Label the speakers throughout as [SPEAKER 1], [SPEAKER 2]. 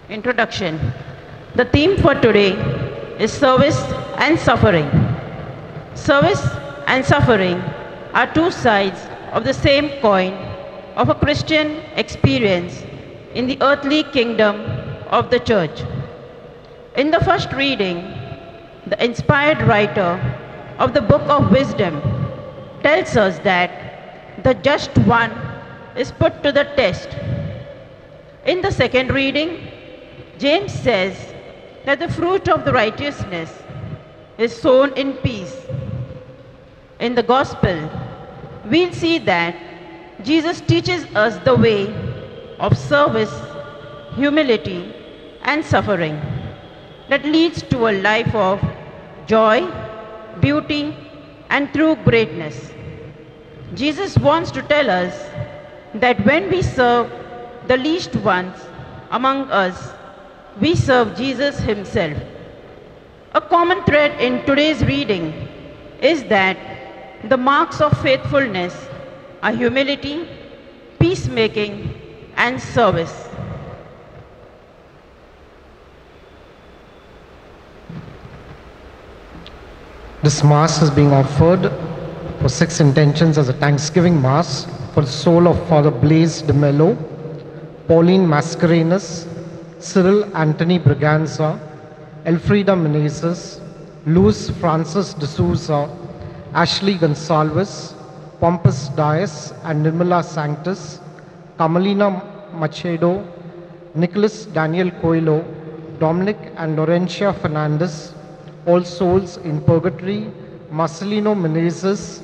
[SPEAKER 1] Introduction. The theme for today is service and suffering. Service and suffering are two sides of the same coin of a Christian experience in the earthly kingdom of the church. In the first reading, the inspired writer of the Book of Wisdom tells us that the just one is put to the test. In the second reading, James says that the fruit of the righteousness is sown in peace. In the gospel, we'll see that Jesus teaches us the way of service, humility, and suffering that leads to a life of joy, beauty, and true greatness. Jesus wants to tell us that when we serve the least ones among us, we serve Jesus himself. A common thread in today's reading is that the marks of faithfulness are humility, peacemaking, and service.
[SPEAKER 2] This Mass is being offered for 6 intentions as a Thanksgiving Mass for the soul of Father Blaise de Mello, Pauline Mascarenhas, Cyril Anthony Braganza, Elfrida Menezes, Luis Francis de Souza, Ashley Gonsalves, Pompous Dias and Nirmala Sanctus, Camelina Machado, Nicholas Daniel Coelho, Dominic and Laurentia Fernandez, All Souls in Purgatory, Marcelino Menezes,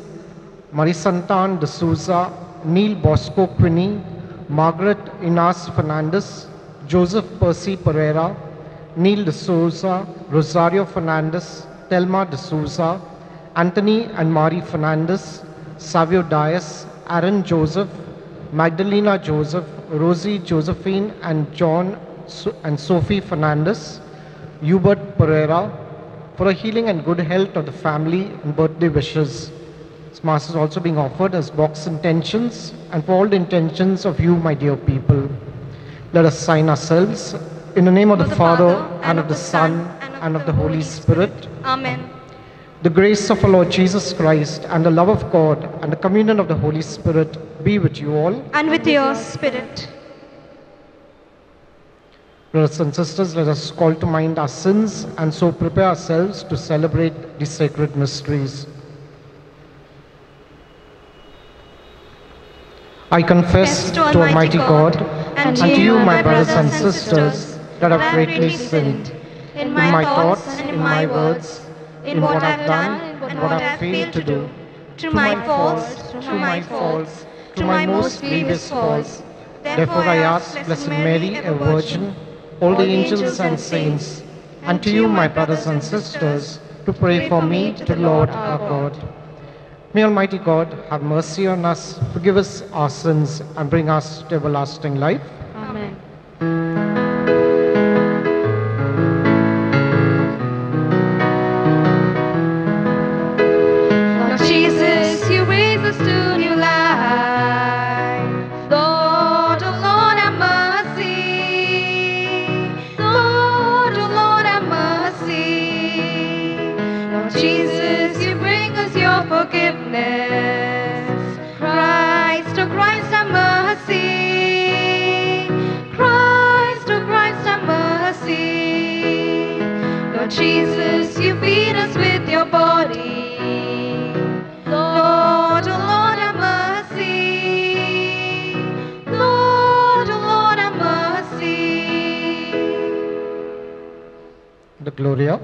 [SPEAKER 2] Marisantan de Souza, Neil Bosco Quinney, Margaret Inas Fernandez, Joseph Percy Pereira, Neil de Souza, Rosario Fernandez, Telma de Souza, Anthony and Mari Fernandez, Savio Dias, Aaron Joseph, Magdalena Joseph, Rosie Josephine and John and Sophie Fernandez, Hubert Pereira, for a healing and good health of the family and birthday wishes. This Mass is also being offered as box intentions and for all the intentions of you, my dear people. Let us sign ourselves in the name of the Father, and of the Son, and of the Holy Spirit.
[SPEAKER 3] Amen.
[SPEAKER 2] The grace of our Lord Jesus Christ and the love of God and the communion of the Holy Spirit be with you all.
[SPEAKER 3] And with your spirit.
[SPEAKER 2] Brothers and sisters, let us call to mind our sins and so prepare ourselves to celebrate the sacred mysteries. I confess to Almighty God and to you, my brothers and sisters, that I have greatly sinned in my thoughts and in my words, in what I have done and what I have failed to do, through my faults, through my most grievous faults. Therefore I ask Blessed Mary, a Virgin, all the angels and saints, and to you, my brothers and sisters, to pray for me to the Lord our God. May Almighty God have mercy on us, forgive us our sins, and bring us to everlasting life.
[SPEAKER 3] Amen. Lord Jesus, you raise us to new life. Lord, oh Lord, have mercy. Lord, oh Lord, have mercy. Lord Jesus, you bring us your forgiveness. Christ, oh Christ, have mercy. Christ, oh Christ, have mercy. Lord Jesus, you feed us with your body. Lord, oh Lord, have mercy. Lord, oh Lord, have mercy.
[SPEAKER 2] The Gloria.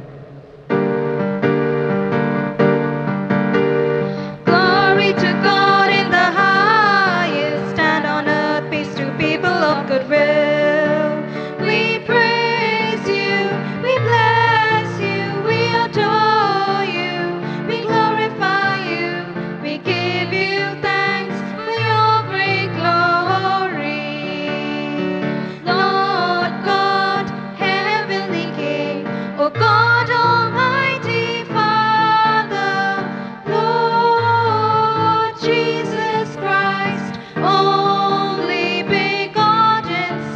[SPEAKER 3] Glory to God in the highest, and on earth peace to people of good will. We praise you, we bless you, we adore you, we glorify you, we give you thanks for your great glory. Lord God, heavenly King, O God Almighty Father, Lord Jesus Christ, only begotten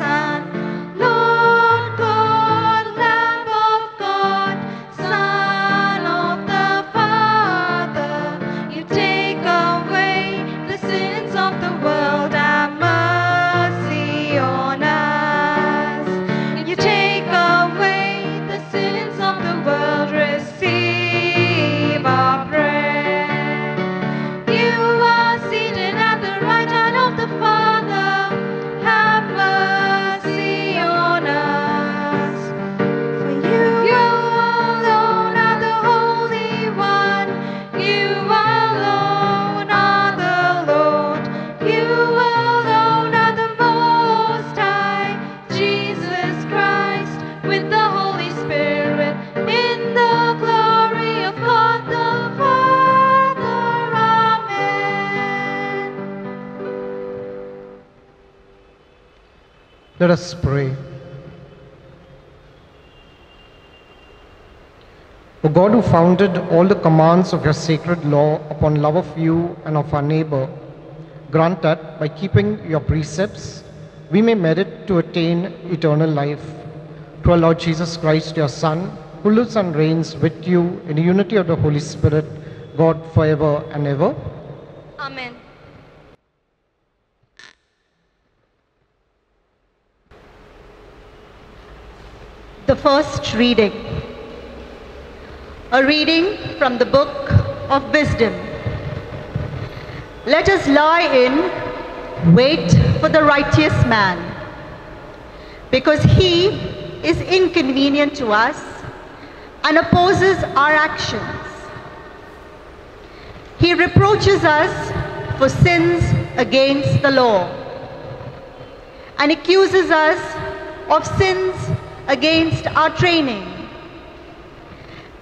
[SPEAKER 2] Let us pray. O God, who founded all the commands of your sacred law upon love of you and of our neighbor, grant that by keeping your precepts, we may merit to attain eternal life. Through our Lord Jesus Christ, your Son, who lives and reigns with you in the unity of the Holy Spirit, God forever and ever.
[SPEAKER 3] Amen.
[SPEAKER 4] The first reading. A reading from the book of wisdom. Let us lie in wait for the righteous man, because he is inconvenient to us and opposes our actions. He reproaches us for sins against the law and accuses us of sins against our training.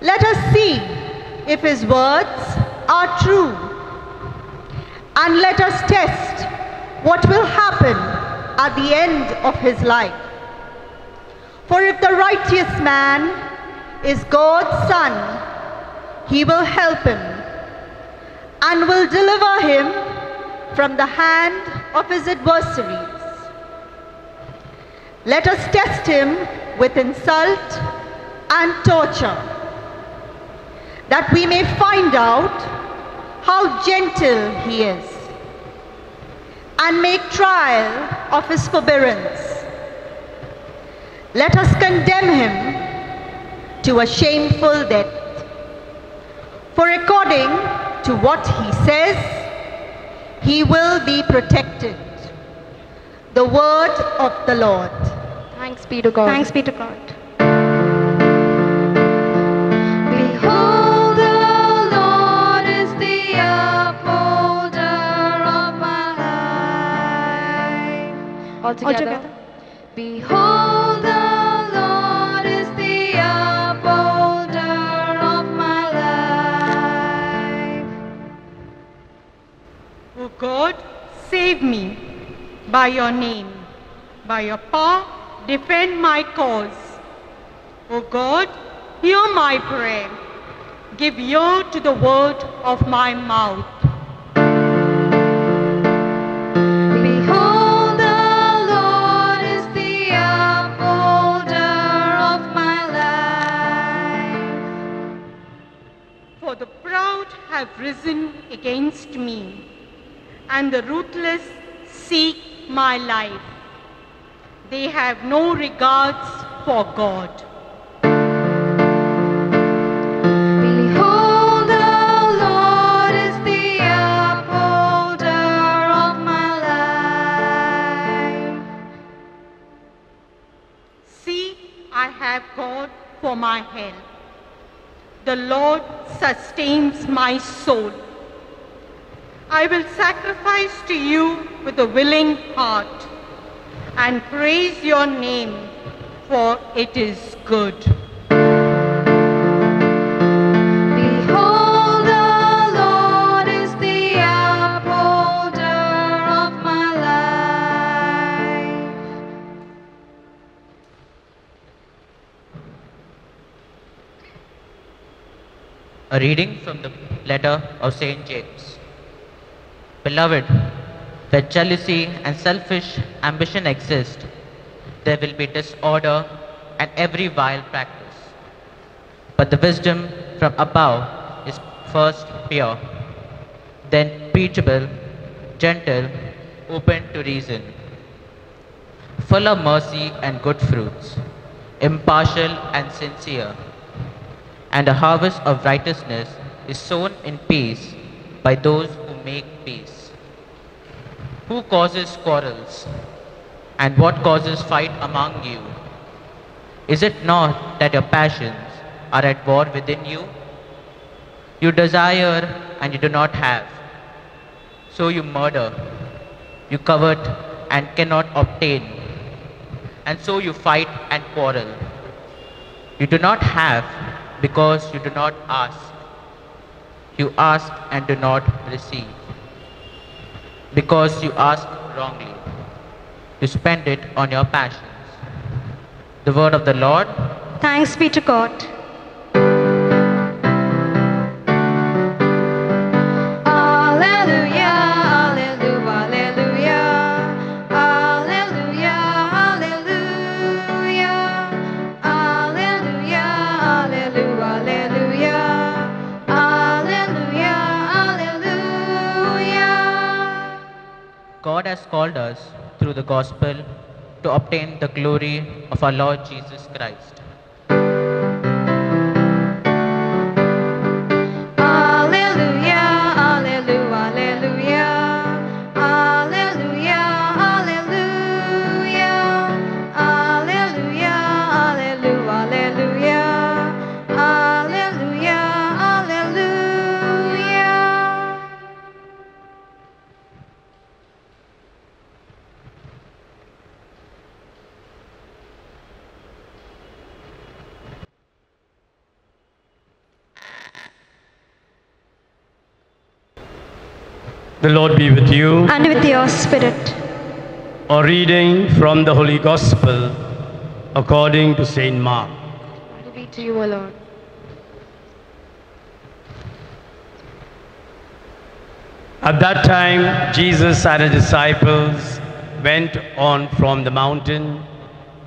[SPEAKER 4] Let us see if his words are true, and let us test what will happen at the end of his life. For if the righteous man is God's son, he will help him and will deliver him from the hand of his adversaries. Let us test him with insult and torture, that we may find out how gentle he is, and make trial of his forbearance. Let us condemn him to a shameful death, for according to what he says, he will be protected. The word of the Lord.
[SPEAKER 3] Thanks be to God.
[SPEAKER 4] Thanks be to God.
[SPEAKER 3] Behold, the Lord is the upholder of my life. All together. Behold, the Lord is the upholder of my life.
[SPEAKER 1] O God, save me by your name, by your power, defend my cause. O God, hear my prayer. Give ear to the word of my mouth.
[SPEAKER 3] Behold, the Lord is the upholder of my life.
[SPEAKER 1] For the proud have risen against me, and the ruthless seek my life. They have no regards for God.
[SPEAKER 3] Behold, the Lord is the upholder of my life.
[SPEAKER 1] See, I have God for my help. The Lord sustains my soul. I will sacrifice to you with a willing heart and praise your name, for it is good.
[SPEAKER 3] Behold, the Lord is the upholder of my life.
[SPEAKER 5] A reading from the letter of St. James. Beloved, where jealousy and selfish ambition exist, there will be disorder and every vile practice. But the wisdom from above is first pure, then peaceable, gentle, open to reason, full of mercy and good fruits, impartial and sincere. And a harvest of righteousness is sown in peace by those who make peace. Who causes quarrels? And what causes fight among you? Is it not that your passions are at war within you? You desire and you do not have. So you murder. You covet and cannot obtain. And so you fight and quarrel. You do not have because you do not ask. You ask and do not receive, because you ask wrongly, to spend it on your passions. The word of the Lord.
[SPEAKER 3] Thanks be to God. Alleluia, alleluia, alleluia, alleluia, alleluia, alleluia, alleluia, alleluia.
[SPEAKER 5] God has called us through the gospel to obtain the glory of our Lord Jesus Christ.
[SPEAKER 3] Alleluia, alleluia, alleluia, alleluia, alleluia, alleluia, alleluia, alleluia.
[SPEAKER 6] The Lord be with you.
[SPEAKER 3] And with your spirit.
[SPEAKER 6] A reading from the Holy Gospel according to Saint Mark.
[SPEAKER 3] Glory be to you, O Lord.
[SPEAKER 6] At that time, Jesus and his disciples went on from the mountain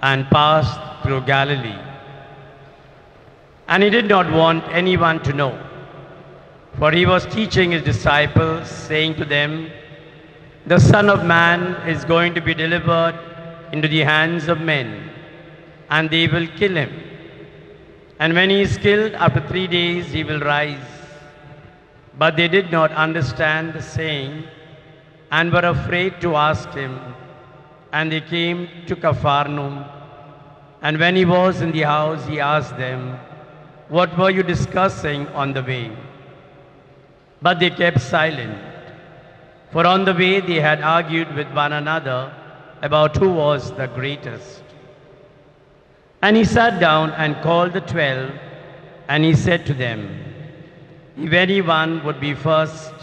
[SPEAKER 6] and passed through Galilee. And he did not want anyone to know, for he was teaching his disciples, saying to them, "The Son of Man is going to be delivered into the hands of men, and they will kill him. And when he is killed, after 3 days he will rise." But they did not understand the saying, and were afraid to ask him. And they came to Capharnaum. And when he was in the house, he asked them, "What were you discussing on the way?" But they kept silent, for on the way they had argued with one another about who was the greatest. And he sat down and called the 12, and he said to them, "If anyone would be first,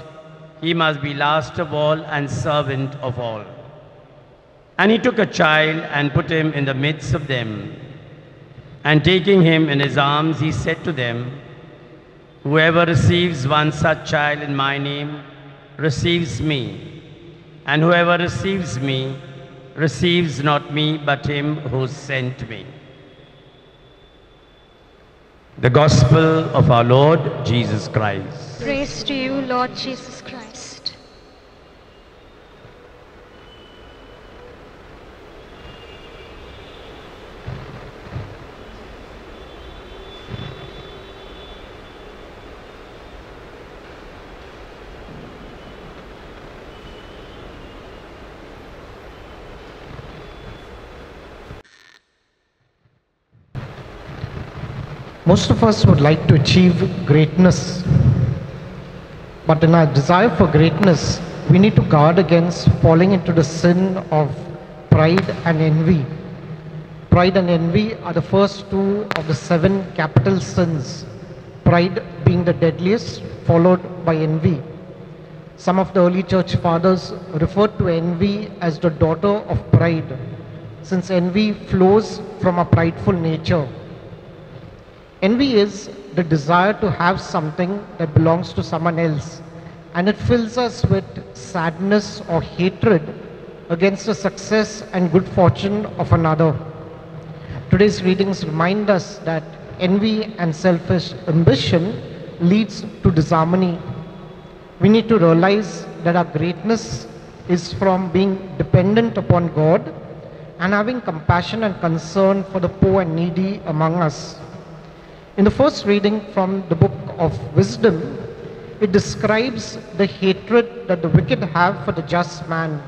[SPEAKER 6] he must be last of all and servant of all." And he took a child and put him in the midst of them. And taking him in his arms, he said to them, "Whoever receives one such child in my name receives me, and whoever receives me receives not me, but him who sent me." The Gospel of our Lord Jesus Christ.
[SPEAKER 3] Praise to you, Lord Jesus Christ.
[SPEAKER 2] Most of us would like to achieve greatness, but in our desire for greatness, we need to guard against falling into the sin of pride and envy. Pride and envy are the first two of the 7 capital sins, pride being the deadliest, followed by envy. Some of the early church fathers referred to envy as the daughter of pride, since envy flows from a prideful nature. Envy is the desire to have something that belongs to someone else, and it fills us with sadness or hatred against the success and good fortune of another. Today's readings remind us that envy and selfish ambition leads to disharmony. We need to realize that our greatness is from being dependent upon God and having compassion and concern for the poor and needy among us. In the first reading from the book of Wisdom, it describes the hatred that the wicked have for the just man.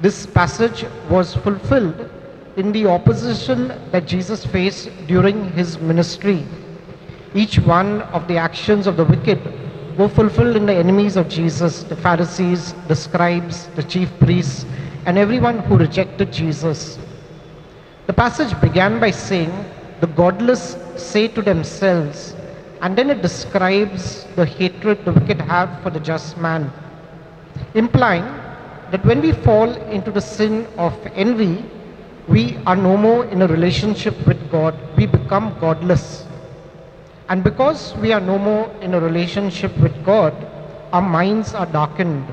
[SPEAKER 2] This passage was fulfilled in the opposition that Jesus faced during his ministry. Each one of the actions of the wicked were fulfilled in the enemies of Jesus, the Pharisees, the scribes, the chief priests, and everyone who rejected Jesus. The passage began by saying, "The godless say to themselves," and then it describes the hatred the wicked have for the just man, implying that when we fall into the sin of envy, we are no more in a relationship with God. We become godless. And because we are no more in a relationship with God, our minds are darkened.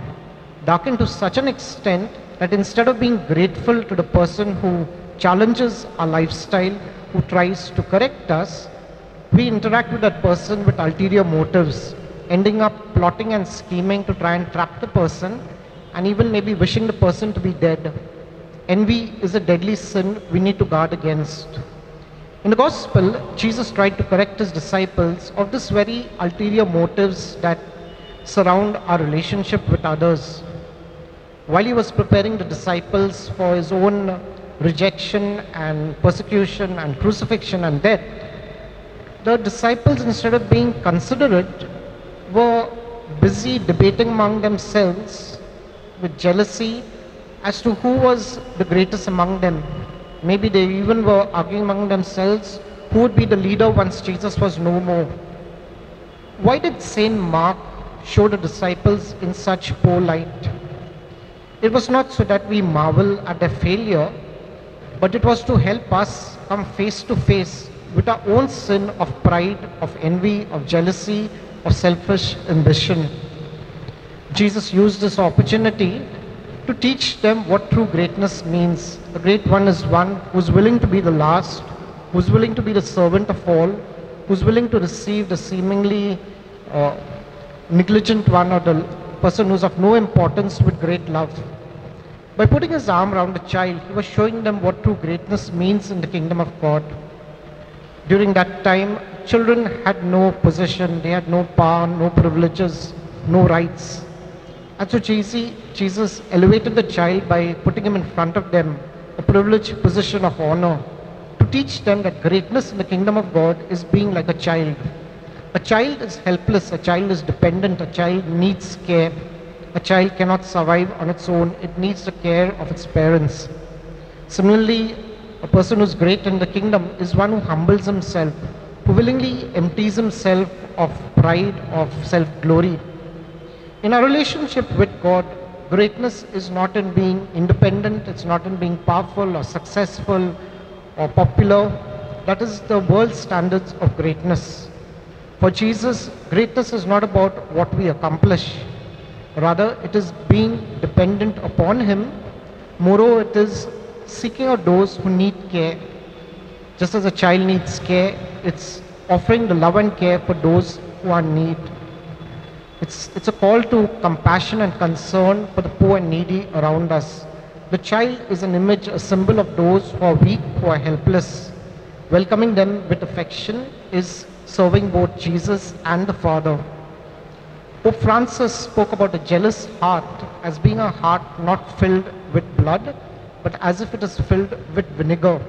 [SPEAKER 2] Darkened to such an extent that instead of being grateful to the person who challenges our lifestyle, who tries to correct us, we interact with that person with ulterior motives, ending up plotting and scheming to try and trap the person, and even maybe wishing the person to be dead. Envy is a deadly sin we need to guard against. In the Gospel, Jesus tried to correct his disciples of this very ulterior motives that surround our relationship with others. While he was preparing the disciples for his own rejection and persecution and crucifixion and death, the disciples, instead of being considerate, were busy debating among themselves with jealousy as to who was the greatest among them. Maybe they even were arguing among themselves who would be the leader once Jesus was no more. Why did Saint Mark show the disciples in such poor light? It was not so that we marvel at their failure, but it was to help us come face to face with our own sin of pride, of envy, of jealousy, of selfish ambition. Jesus used this opportunity to teach them what true greatness means. The great one is one who's willing to be the last, who's willing to be the servant of all, who's willing to receive the seemingly negligent one or the person who's of no importance with great love. By putting his arm around a child, he was showing them what true greatness means in the kingdom of God. During that time, children had no position, they had no power, no privileges, no rights. And so Jesus elevated the child by putting him in front of them, a privileged position of honor, to teach them that greatness in the kingdom of God is being like a child. A child is helpless, a child is dependent, a child needs care. A child cannot survive on its own, it needs the care of its parents. Similarly, a person who is great in the kingdom is one who humbles himself, who willingly empties himself of pride, of self-glory. In our relationship with God, greatness is not in being independent, it's not in being powerful or successful or popular. That is the world's standards of greatness. For Jesus, greatness is not about what we accomplish. Rather, it is being dependent upon Him. Moreover, it is seeking out those who need care. Just as a child needs care, it's offering the love and care for those who are in need. It's a call to compassion and concern for the poor and needy around us. The child is an image, a symbol of those who are weak, who are helpless. Welcoming them with affection is serving both Jesus and the Father. Pope Francis spoke about a jealous heart as being a heart not filled with blood, but as if it is filled with vinegar.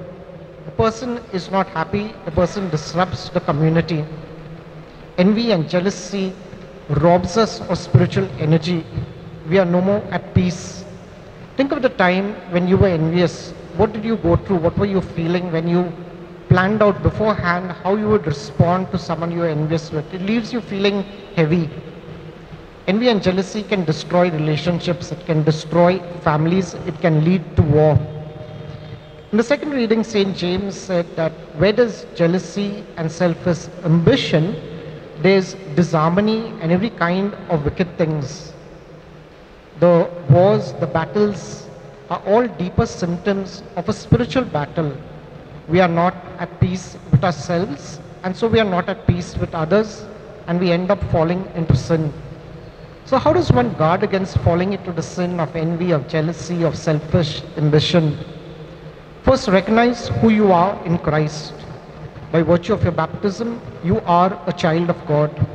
[SPEAKER 2] The person is not happy, the person disrupts the community. Envy and jealousy robs us of spiritual energy. We are no more at peace. Think of the time when you were envious. What did you go through? What were you feeling when you planned out beforehand how you would respond to someone you are envious with? It leaves you feeling heavy. Envy and jealousy can destroy relationships, it can destroy families, it can lead to war. In the second reading, St. James said that where there's jealousy and selfish ambition, there's disharmony and every kind of wicked things. The wars, the battles are all deeper symptoms of a spiritual battle. We are not at peace with ourselves, and so we are not at peace with others, and we end up falling into sin. So how does one guard against falling into the sin of envy, of jealousy, of selfish ambition? First, recognize who you are in Christ. By virtue of your baptism, you are a child of God.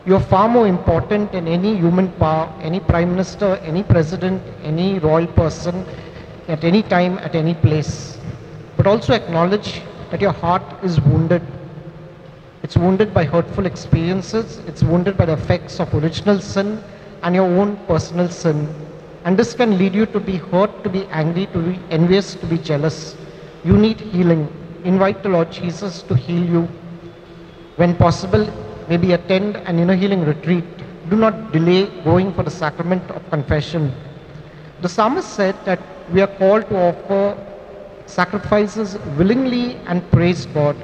[SPEAKER 2] You are far more important than any human power, any prime minister, any president, any royal person, at any time, at any place. But also acknowledge that your heart is wounded. It's wounded by hurtful experiences, it's wounded by the effects of original sin and your own personal sin. And this can lead you to be hurt, to be angry, to be envious, to be jealous. You need healing. Invite the Lord Jesus to heal you. When possible, maybe attend an inner healing retreat. Do not delay going for the sacrament of confession. The psalmist said that we are called to offer sacrifices willingly and praise God.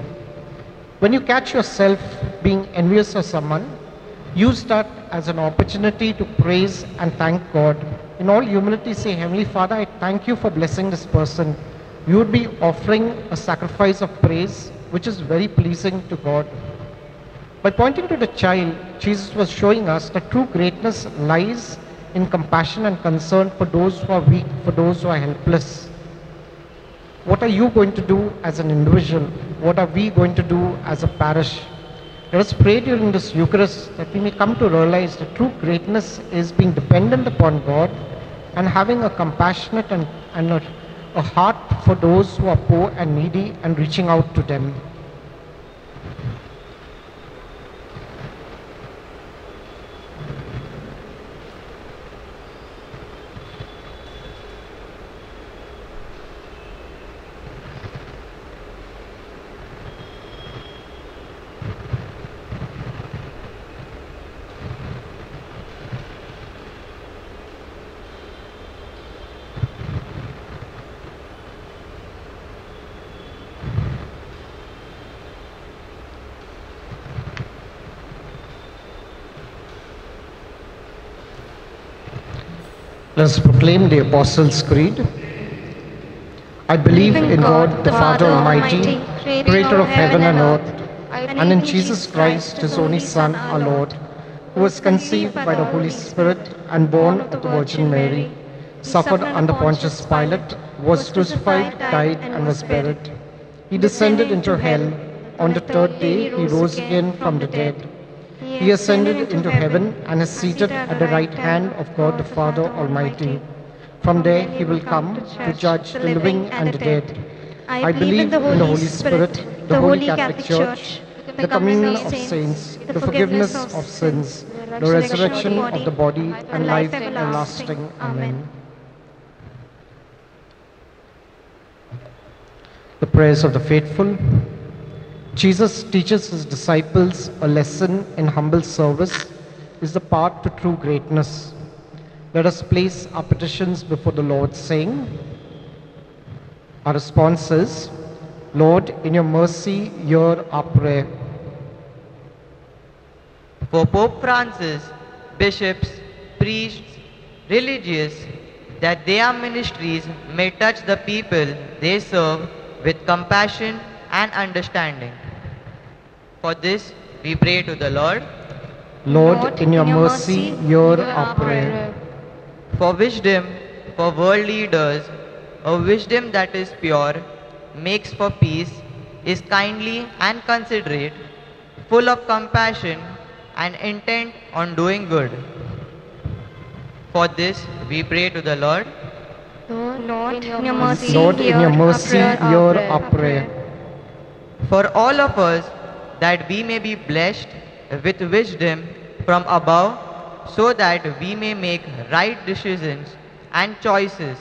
[SPEAKER 2] When you catch yourself being envious of someone, use that as an opportunity to praise and thank God. In all humility, say, Heavenly Father, I thank you for blessing this person. You would be offering a sacrifice of praise, which is very pleasing to God. By pointing to the child, Jesus was showing us that true greatness lies in compassion and concern for those who are weak, for those who are helpless. What are you going to do as an individual? What are we going to do as a parish? Let us pray during this Eucharist that we may come to realize that true greatness is being dependent upon God and having a compassionate and a heart for those who are poor and needy and reaching out to them. Let us proclaim the Apostles' Creed. I believe in God, the Father Almighty, creator of heaven and earth, and in Jesus Christ, his only Son, our Lord, who was conceived by the Holy Spirit and born of the Virgin Mary, suffered under Pontius Pilate, was crucified, died, and was buried. He descended into hell. On the third day, he rose again from the dead. He ascended into heaven and is seated at the right hand of God the Father Almighty. From there he will come to judge the living and the dead. I believe in the Holy Spirit, the Holy Catholic Church, the communion of saints, the forgiveness of sins, the resurrection of the body, and life everlasting. Amen. The prayers of the faithful. Jesus teaches his disciples a lesson in humble service is the path to true greatness. Let us place our petitions before the Lord, saying, our response is, Lord, in your mercy, hear our prayer.
[SPEAKER 5] For Pope Francis, bishops, priests, religious, that their ministries may touch the people they serve with compassion and understanding. For this, we pray to the Lord.
[SPEAKER 2] Lord, in your mercy, hear our prayer.
[SPEAKER 5] For wisdom, for world leaders, a wisdom that is pure, makes for peace, is kindly and considerate, full of compassion and intent on doing good. For this, we pray to the Lord.
[SPEAKER 3] Lord, in your mercy,
[SPEAKER 2] Lord, in your mercy, hear our prayer.
[SPEAKER 5] For all of us, that we may be blessed with wisdom from above, so that we may make right decisions and choices.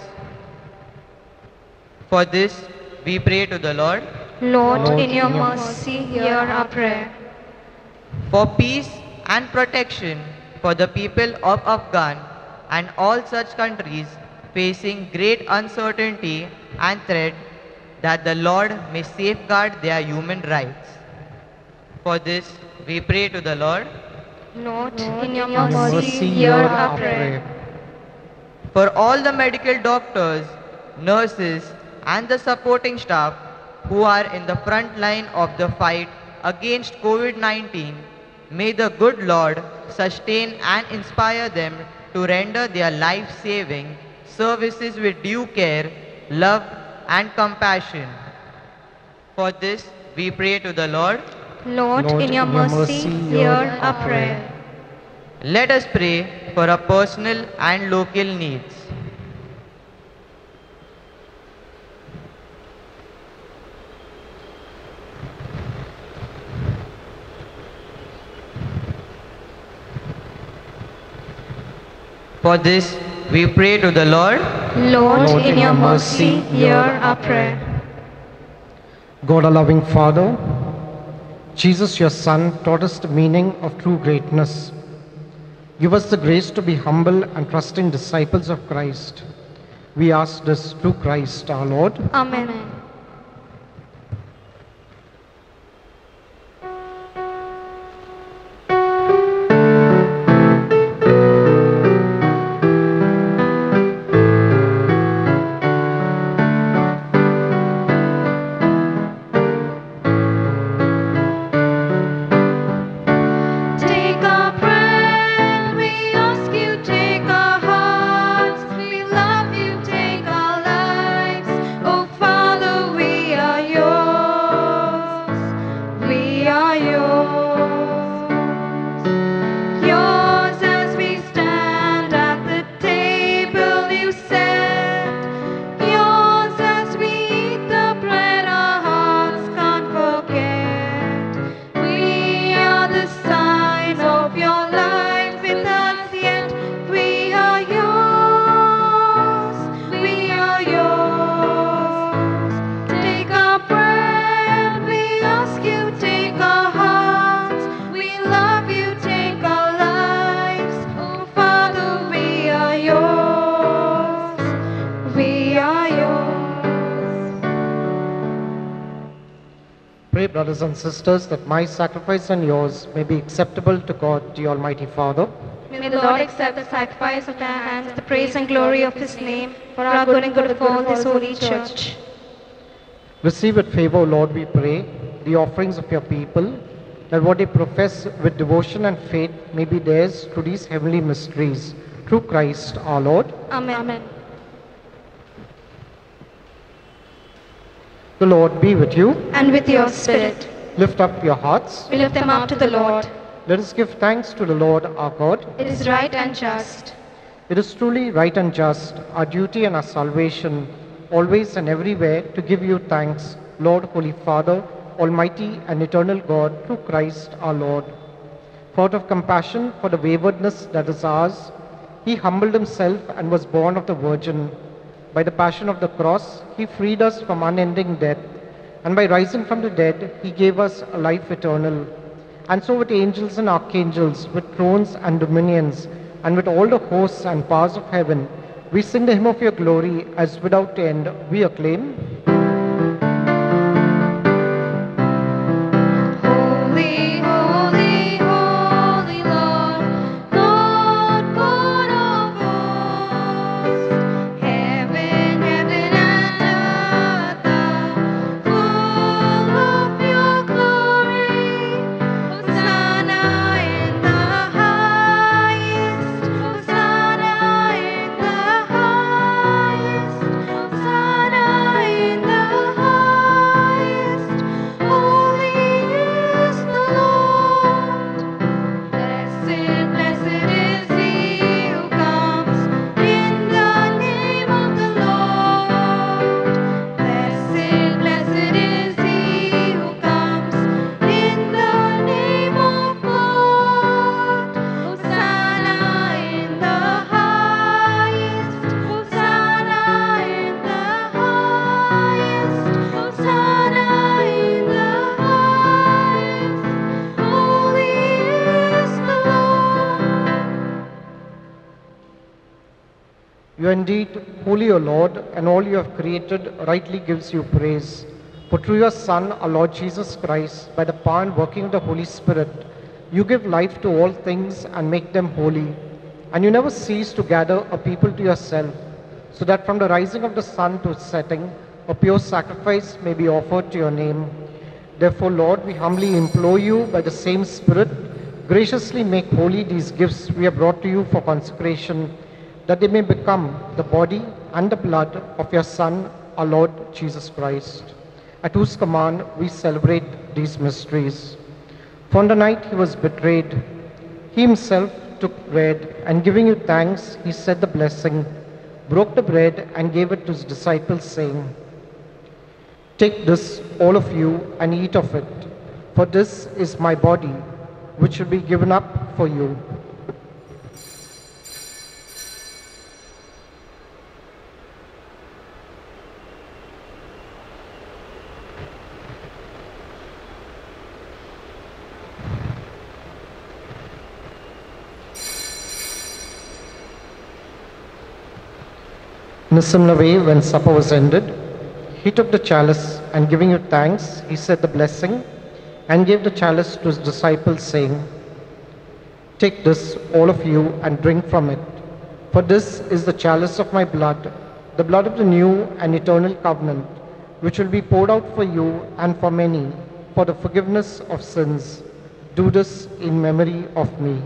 [SPEAKER 5] For this, we pray to the Lord.
[SPEAKER 3] Lord, in your mercy, hear our prayer.
[SPEAKER 5] For peace and protection for the people of Afghan and all such countries facing great uncertainty and threat, that the Lord may safeguard their human rights. For this, we pray to the Lord.
[SPEAKER 3] Lord, in your
[SPEAKER 2] Mercy, hear our prayer.
[SPEAKER 5] For all the medical doctors, nurses, and the supporting staff who are in the front line of the fight against COVID-19, may the good Lord sustain and inspire them to render their life-saving services with due care, love, and compassion. For this, we pray to the Lord.
[SPEAKER 3] Lord, in your mercy, hear our prayer.
[SPEAKER 5] Let us pray for our personal and local needs. For this, we pray to the Lord.
[SPEAKER 3] Lord, in your mercy, hear our prayer.
[SPEAKER 2] God, our loving Father, Jesus, your Son, taught us the meaning of true greatness. Give us the grace to be humble and trusting disciples of Christ. We ask this through Christ our Lord.
[SPEAKER 3] Amen.
[SPEAKER 7] Take our prayer, we ask you, take our hearts. We love you, take our lives. Oh Father, we are yours. We are yours. Yours as we stand at the table you set. Yours as we eat the bread our hearts can't forget. We are the sign of your life with us yet. We are yours. We are yours. Take our bread, we ask you, take our hearts. We love you, take our lives. Oh Father, we are yours. We are yours.
[SPEAKER 2] Pray, brothers and sisters, that my sacrifice and yours may be acceptable to God, the Almighty Father.
[SPEAKER 3] May the Lord accept the sacrifice of our hands, the praise and glory of his name, for our good and good of all this holy church.
[SPEAKER 2] Receive with favor, O Lord, we pray, the offerings of your people, that what they profess with devotion and faith may be theirs through these heavenly mysteries, through Christ our Lord.
[SPEAKER 3] Amen.
[SPEAKER 2] The Lord be with you.
[SPEAKER 3] And with your spirit,
[SPEAKER 2] Lift up your hearts.
[SPEAKER 3] we lift them up to the Lord.
[SPEAKER 2] Let us give thanks to the Lord our God.
[SPEAKER 3] It is right and just.
[SPEAKER 2] It is truly right and just, our duty and our salvation, always and everywhere, to give you thanks, Lord, Holy Father, Almighty and eternal God, through Christ our Lord. For out of compassion for the waywardness that is ours, he humbled himself and was born of the Virgin. By the passion of the cross, he freed us from unending death, and by rising from the dead, he gave us a life eternal. And so with angels and archangels, with thrones and dominions, and with all the hosts and powers of heaven, we sing the hymn of your glory as without end we acclaim.
[SPEAKER 7] Holy, holy, holy Lord, Lord God of hosts. Heaven, heaven and earth are full of your glory. Hosanna in the highest. Hosanna in the highest. Hosanna in the highest. Holy is the Lord. Blessed, blessed is he who comes in the name of the Lord. Blessed, blessed is he who comes in the name of God. Hosanna in the highest. Hosanna in the highest. Hosanna in the highest. Holy is the Lord.
[SPEAKER 2] You are indeed holy, O Lord, and all you have created rightly gives you praise. For through your Son, our Lord Jesus Christ, by the power and working of the Holy Spirit, you give life to all things and make them holy. And you never cease to gather a people to yourself, so that from the rising of the sun to its setting, a pure sacrifice may be offered to your name. Therefore, Lord, we humbly implore you by the same Spirit, graciously make holy these gifts we have brought to you for consecration, that they may become the body and the blood of your Son, our Lord Jesus Christ, at whose command we celebrate these mysteries. For on the night he was betrayed, he himself took bread, and giving you thanks, he said the blessing, broke the bread, and gave it to his disciples, saying, "Take this, all of you, and eat of it, for this is my body, which will be given up for you." In a similar way, when supper was ended, he took the chalice and giving you thanks, he said the blessing and gave the chalice to his disciples, saying, "Take this, all of you, and drink from it. For this is the chalice of my blood, the blood of the new and eternal covenant, which will be poured out for you and for many for the forgiveness of sins. Do this in memory of me."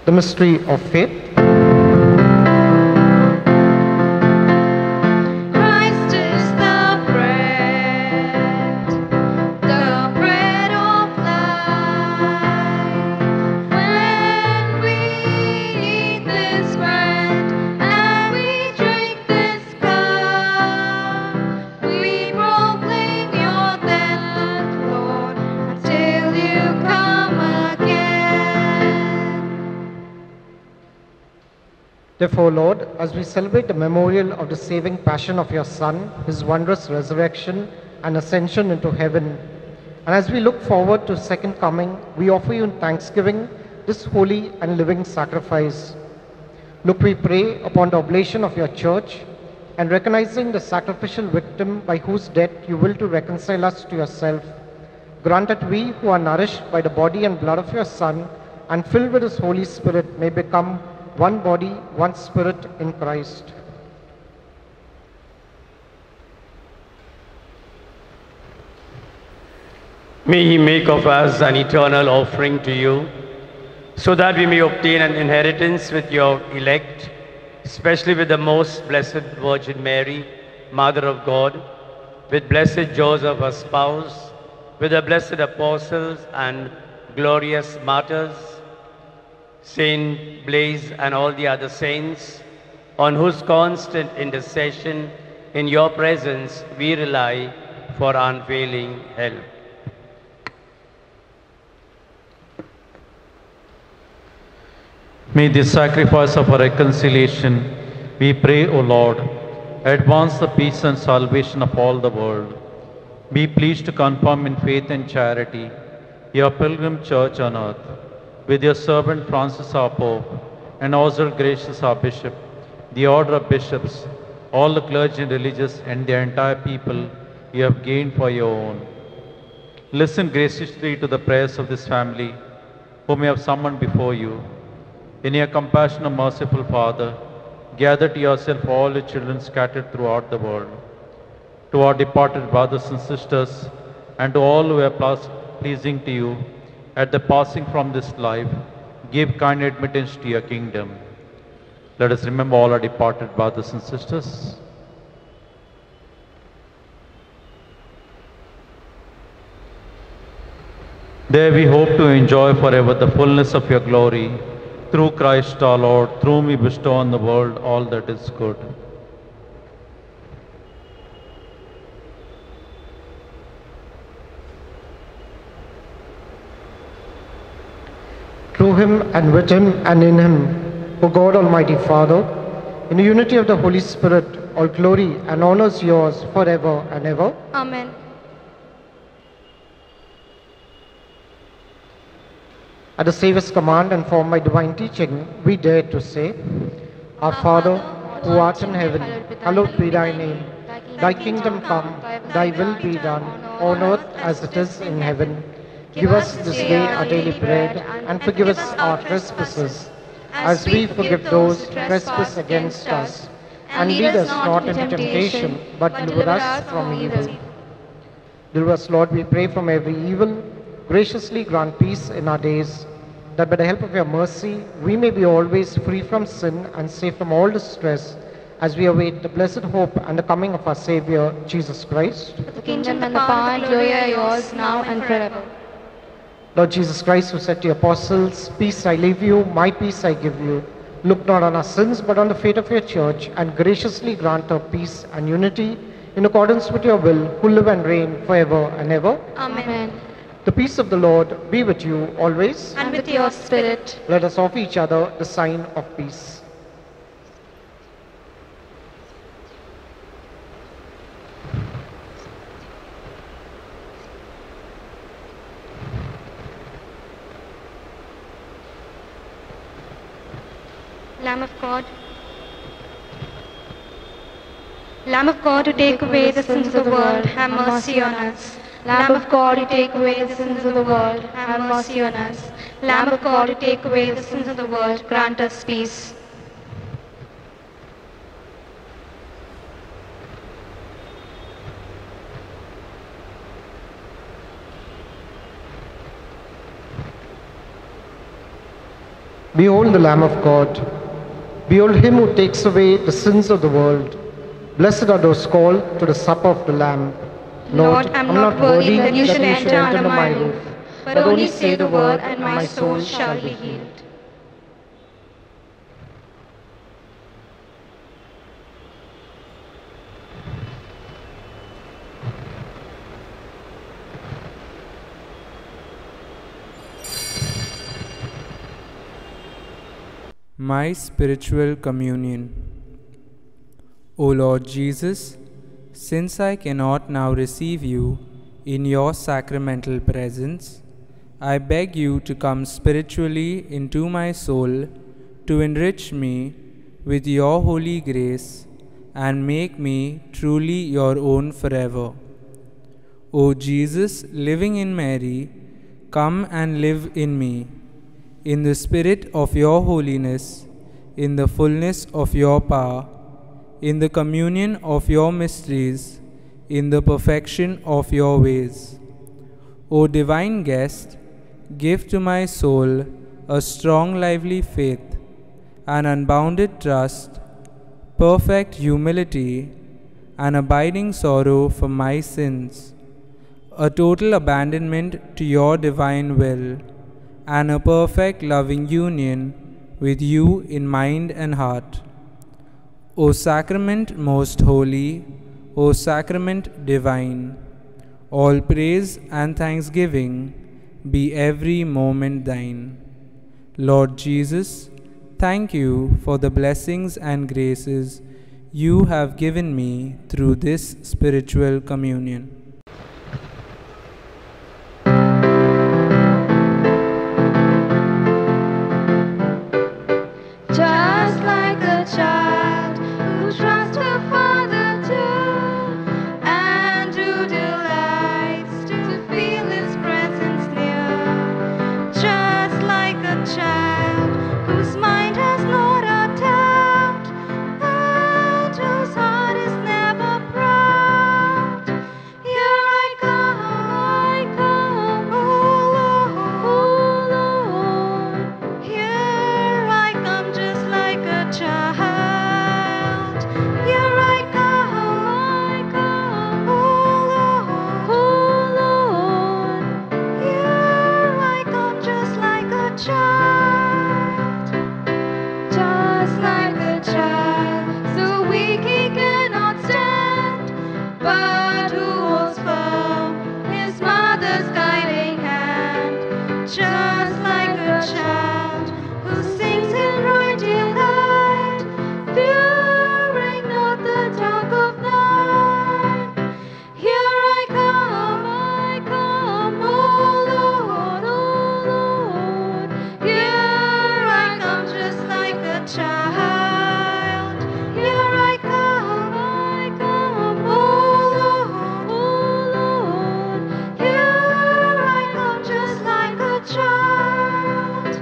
[SPEAKER 2] The mystery of faith.
[SPEAKER 7] Christ is the bread of life. When we eat this bread and we drink this cup, we proclaim your death, Lord, until you come again.
[SPEAKER 2] Therefore, Lord, as we celebrate the memorial of the saving passion of your Son, his wondrous resurrection and ascension into heaven, and as we look forward to his second coming, we offer you in thanksgiving this holy and living sacrifice. Look, we pray upon the oblation of your church, and recognizing the sacrificial victim by whose death you will to reconcile us to yourself, grant that we who are nourished by the body and blood of your Son and filled with his Holy Spirit may become one body, one spirit in Christ.
[SPEAKER 6] May he make of us an eternal offering to you, so that we may obtain an inheritance with your elect, especially with the most blessed Virgin Mary, Mother of God, with blessed Joseph, her spouse, with the blessed apostles and glorious martyrs, Saint Blaise and all the other saints, on whose constant intercession in your presence we rely for unfailing help.
[SPEAKER 8] May this sacrifice of our reconciliation, we pray, O Lord, advance the peace and salvation of all the world. Be pleased to confirm in faith and charity your pilgrim church on earth, with your servant Francis our Pope, and Oswald Gracious our Bishop, the order of bishops, all the clergy and religious, and the entire people you have gained for your own. Listen graciously to the prayers of this family, whom you have summoned before you. In your compassion, O merciful Father, gather to yourself all your children scattered throughout the world. To our departed brothers and sisters, and to all who are pleasing to you, at the passing from this life, give kind admittance to your kingdom. Let us remember all our departed brothers and sisters. There we hope to enjoy forever the fullness of your glory. Through Christ our Lord, through whom we bestow on the world all that is good.
[SPEAKER 2] Through him and with him and in him, O God Almighty Father, in the unity of the Holy Spirit, all glory and honor is yours forever and ever.
[SPEAKER 7] Amen.
[SPEAKER 2] At the Saviour's command and formed by divine teaching, we dare to say, Our Father, who art in heaven, hallowed be thy name. Thy kingdom come, thy will be done, on earth as it is in heaven. Give us this day our daily bread, and forgive us our trespasses, as we forgive those who trespass against us. And lead us not into temptation, but deliver us from evil. Deliver us, Lord, we pray, from every evil. Graciously grant peace in our days, that by the help of your mercy, we may be always free from sin and safe from all distress, as we await the blessed hope and the coming of our Savior, Jesus Christ.
[SPEAKER 7] The kingdom and the power and glory are yours, now and forever.
[SPEAKER 2] Lord Jesus Christ, who said to your apostles, Peace I leave you, my peace I give you, look not on our sins, but on the fate of your church, and graciously grant her peace and unity in accordance with your will, who live and reign forever and ever.
[SPEAKER 7] Amen.
[SPEAKER 2] The peace of the Lord be with you always.
[SPEAKER 7] And with your spirit.
[SPEAKER 2] Let us offer each other the sign of peace.
[SPEAKER 3] Lamb of God. Lamb of God, who take away the sins of the world, have mercy on us. Lamb of God, who take away the sins of the world, have mercy on us. Lamb of God, who take away the sins of the world, grant us peace.
[SPEAKER 2] Behold the Lamb of God. Behold him who takes away the sins of the world. Blessed are those called to the supper of the Lamb.
[SPEAKER 3] Lord, I am not worthy that you should enter under my roof, but only say the word, and my soul shall be healed.
[SPEAKER 9] My spiritual communion. O Lord Jesus, since I cannot now receive you in your sacramental presence, I beg you to come spiritually into my soul to enrich me with your holy grace and make me truly your own forever. O Jesus, living in Mary, come and live in me. In the spirit of your holiness, in the fullness of your power, in the communion of your mysteries, in the perfection of your ways. O divine guest, give to my soul a strong lively faith, an unbounded trust, perfect humility, an abiding sorrow for my sins, a total abandonment to your divine will, and a perfect loving union with you in mind and heart. O sacrament most holy, O sacrament divine, all praise and thanksgiving be every moment thine. Lord Jesus, thank you for the blessings and graces you have given me through this spiritual communion.
[SPEAKER 3] Just like a child who trusts her father too, and who delights to feel his presence near. Just like a child whose mind has not a doubt, and whose heart is never proud. Here I come, oh Lord. Here I come just like a child. Here I come, oh Lord. Here I come just like a child. Just like a child, so weak he cannot stand, but who holds firm his mother's guiding hand. Just like a child who sings in right delight, fearing not the dark of night. Here I come, oh Lord, oh Lord. Here I come just like a child. Here I come, oh Lord. Here I come just like a child.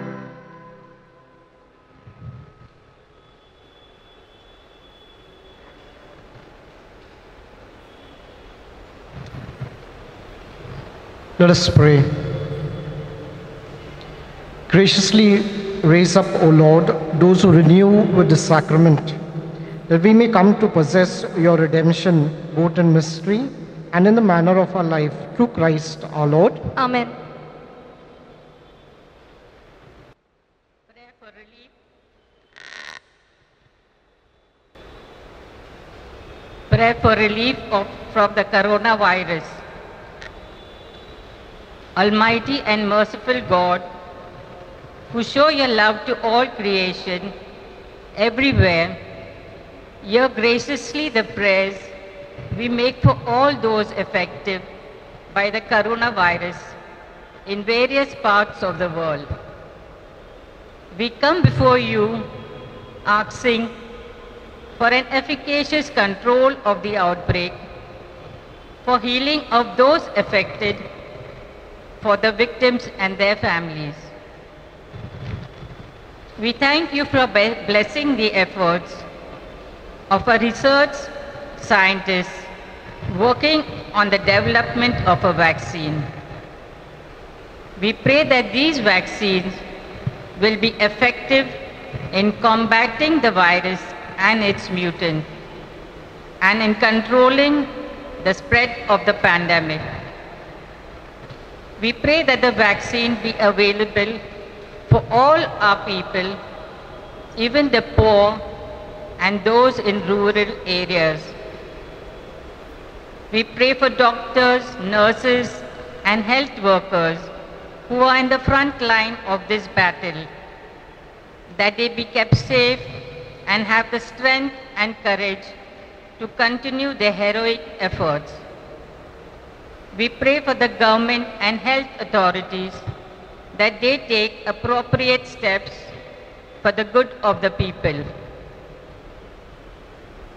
[SPEAKER 2] Let us pray. Graciously raise up, O Lord, those who renew with the sacrament, that we may come to possess your redemption both in mystery and in the manner of our life, through Christ our Lord.
[SPEAKER 3] Amen.
[SPEAKER 1] Prayer for relief. Prayer for relief from the coronavirus. Almighty and merciful God, who show your love to all creation everywhere, hear graciously the prayers we make for all those affected by the coronavirus in various parts of the world. We come before you
[SPEAKER 10] asking for an efficacious control of the outbreak, for healing of those affected, for the victims and their families. We thank you for blessing the efforts of a research scientist working on the development of a vaccine. We pray that these vaccines will be effective in combating the virus and its mutant, and in controlling the spread of the pandemic. We pray that the vaccine be available for all our people, even the poor and those in rural areas. We pray for doctors, nurses, and health workers who are in the front line of this battle, that they be kept safe and have the strength and courage to continue their heroic efforts. We pray for the government and health authorities that they take appropriate steps for the good of the people.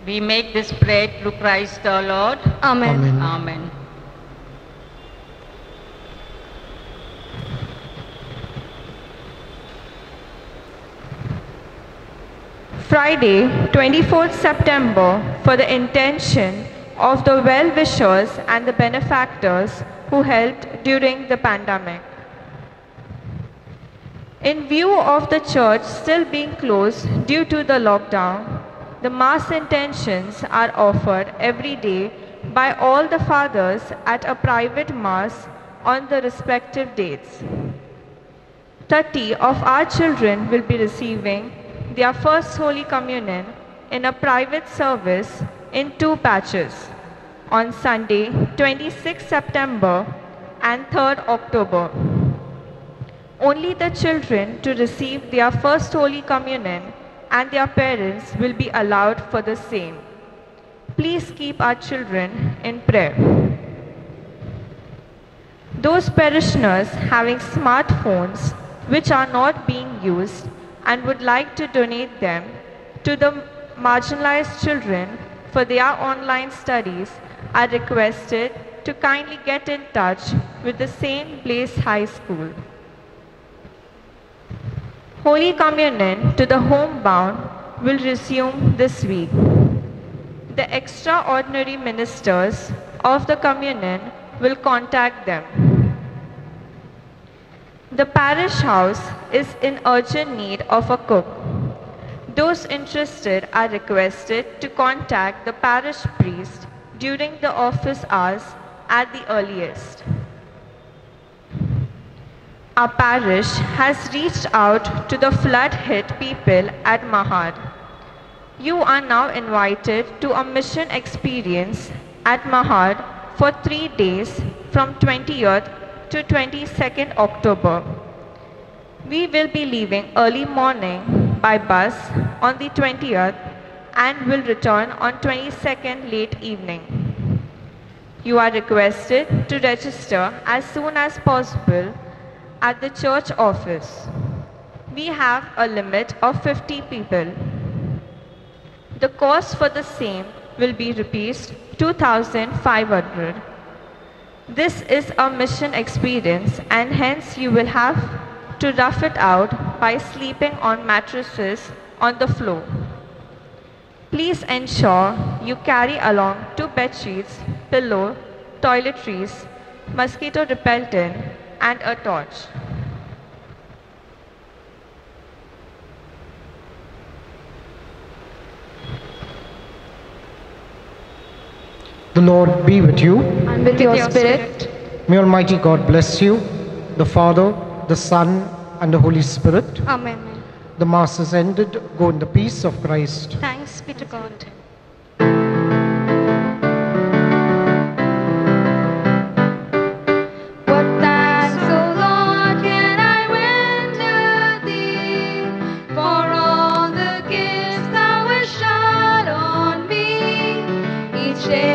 [SPEAKER 10] We make this prayer through Christ our Lord.
[SPEAKER 4] Amen.
[SPEAKER 2] Amen.
[SPEAKER 10] Amen.
[SPEAKER 11] Friday, 24th September, for the intention of the well-wishers and the benefactors who helped during the pandemic. In view of the church still being closed due to the lockdown, the Mass intentions are offered every day by all the fathers at a private Mass on the respective dates. 30 of our children will be receiving their first Holy Communion in a private service in 2 batches on Sunday, 26 September and 3rd October. Only the children to receive their first Holy Communion and their parents will be allowed for the same. Please keep our children in prayer. Those parishioners having smartphones which are not being used and would like to donate them to the marginalized children for their online studies are requested to kindly get in touch with the St. Blaise High School. Holy Communion to the homebound will resume this week. The extraordinary ministers of the communion will contact them. The parish house is in urgent need of a cook. Those interested are requested to contact the parish priest during the office hours at the earliest. Our parish has reached out to the flood-hit people at Mahad. You are now invited to a mission experience at Mahad for 3 days from 20th to 22nd October. We will be leaving early morning by bus on the 20th and will return on 22nd late evening. You are requested to register as soon as possible at the church office. We have a limit of 50 people. The cost for the same will be rupees 2,500. This is a mission experience and hence you will have to rough it out by sleeping on mattresses on the floor. Please ensure you carry along 2 bed sheets, pillow, toiletries, mosquito repellent and a torch.
[SPEAKER 2] The Lord be with you.
[SPEAKER 11] And with your spirit.
[SPEAKER 2] May Almighty God bless you, the Father, the Son, and the Holy Spirit.
[SPEAKER 4] Amen.
[SPEAKER 2] The Mass is ended. Go in the peace of Christ.
[SPEAKER 4] Thanks be to God.
[SPEAKER 3] What thanks, O Lord, can I render thee for all the gifts thou hast showered on me each day?